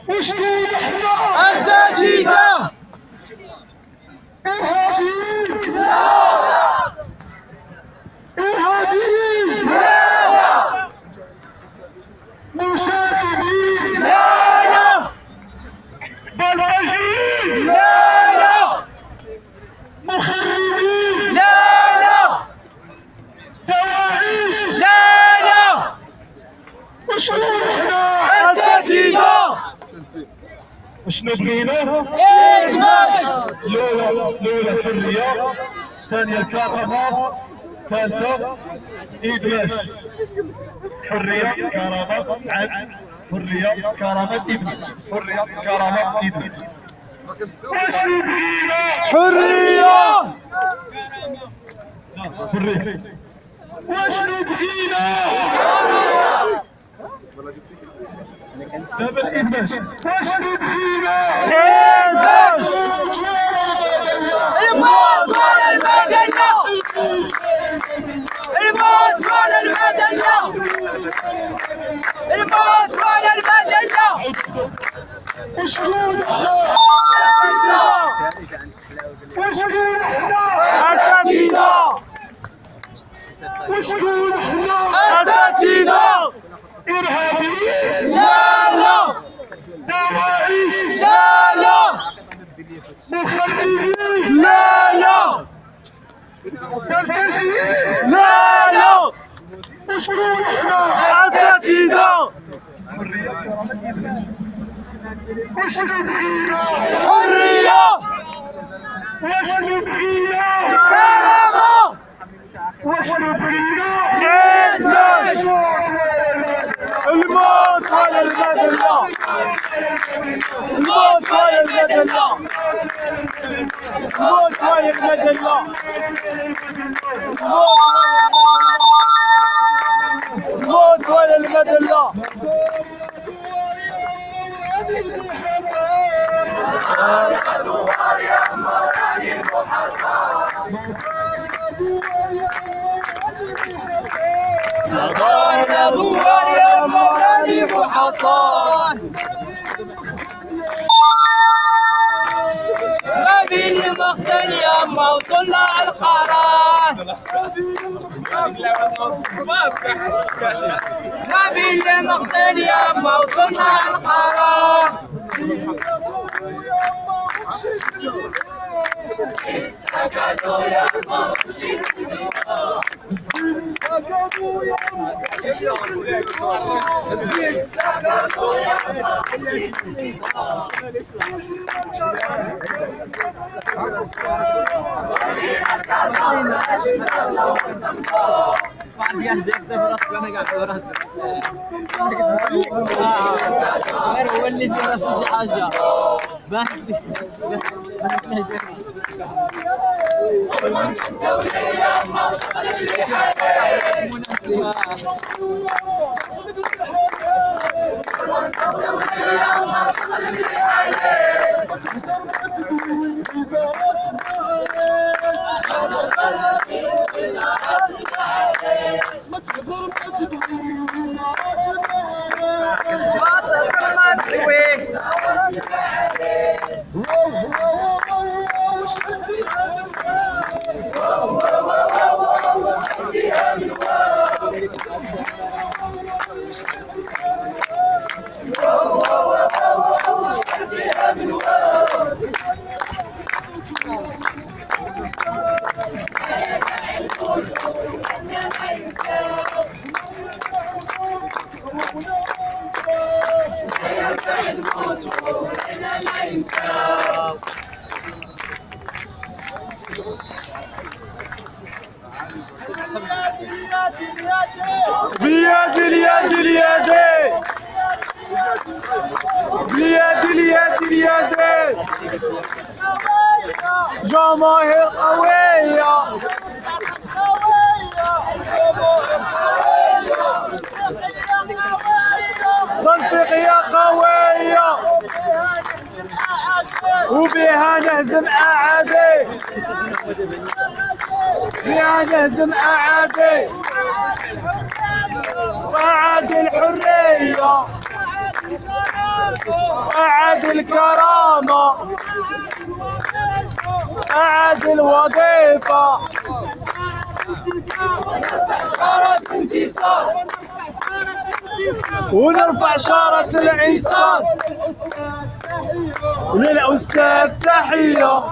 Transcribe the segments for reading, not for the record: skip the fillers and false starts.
وشكون حنا؟ الساتذة. إرهابيين؟ لا. إرهابيين؟ لا. مشاغبين؟ لا. بلطجيين؟ لا. مخربين؟ لا. دواعش؟ لا. وشكون حنا؟ الساتذة. شنو بغينا؟ إثبات. الأولى حرية، الثانية كرامة، الثالثة إدماج. حرية كرامة عدل، حرية كرامة إدماج، حرية كرامة إدماج. وشنو بغينا؟ حرية. حرية. وشنو بغينا؟ دابا الإدماج. وشنو بغينا؟ إثبات. الموت ولا المدنية. الموت ولا المدنية. الموت ولا المدنية. وشكون حنا؟ وشكون حنا؟ الساتذة. وشكون حنا؟ الساتذة. إرهابيين؟ لا. دواعش؟ لا. مخربين؟ لا. بلطجيين؟ لا. وشكون حنا؟ الساتذة. وشنو بغينا؟ حرية. وشنو بغينا؟ كرامة. وشنو بغينا؟ إثبات. الموت ولا المدنية. الموت ولا المدنية. الموت ولا المدنية. الموت ولا المدنية. يا دوار يا مولاني محصن. ما بين المغسل يا ما وصلنا القرار. ما بين المغسل يا ما وصلنا القرار. غير هو اللي في راسه شي حاجه باليد اليد اليد باليد اليد اليد جماهير قوية تنسيقية قوية وبها نهزم أعادي بها نهزم أعادي وأعادي الحرية أعد الكرامة، أعد الوظيفة، ونرفع شارة الإنسان. وللأستاذ تحية،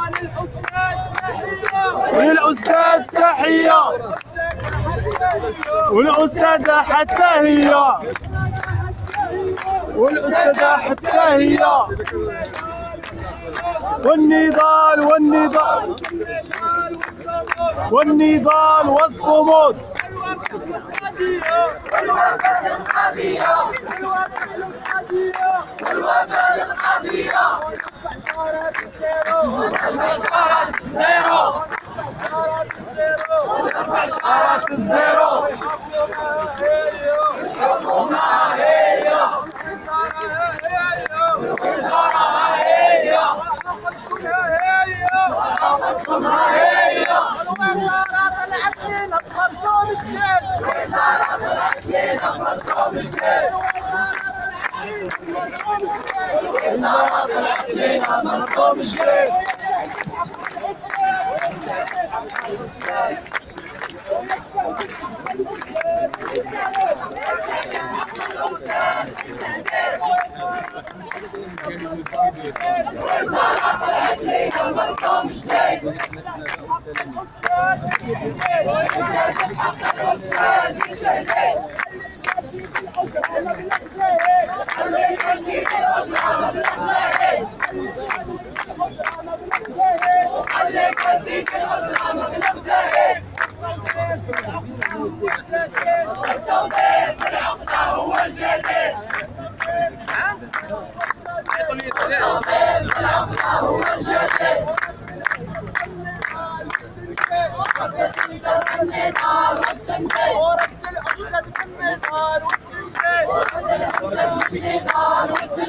وللأستاذ تحية، والأستاذة حتى هي، والأستاذة حتى هي. والنضال والنضال والنضال والصمود. شارة الزيرو. النضال والجندي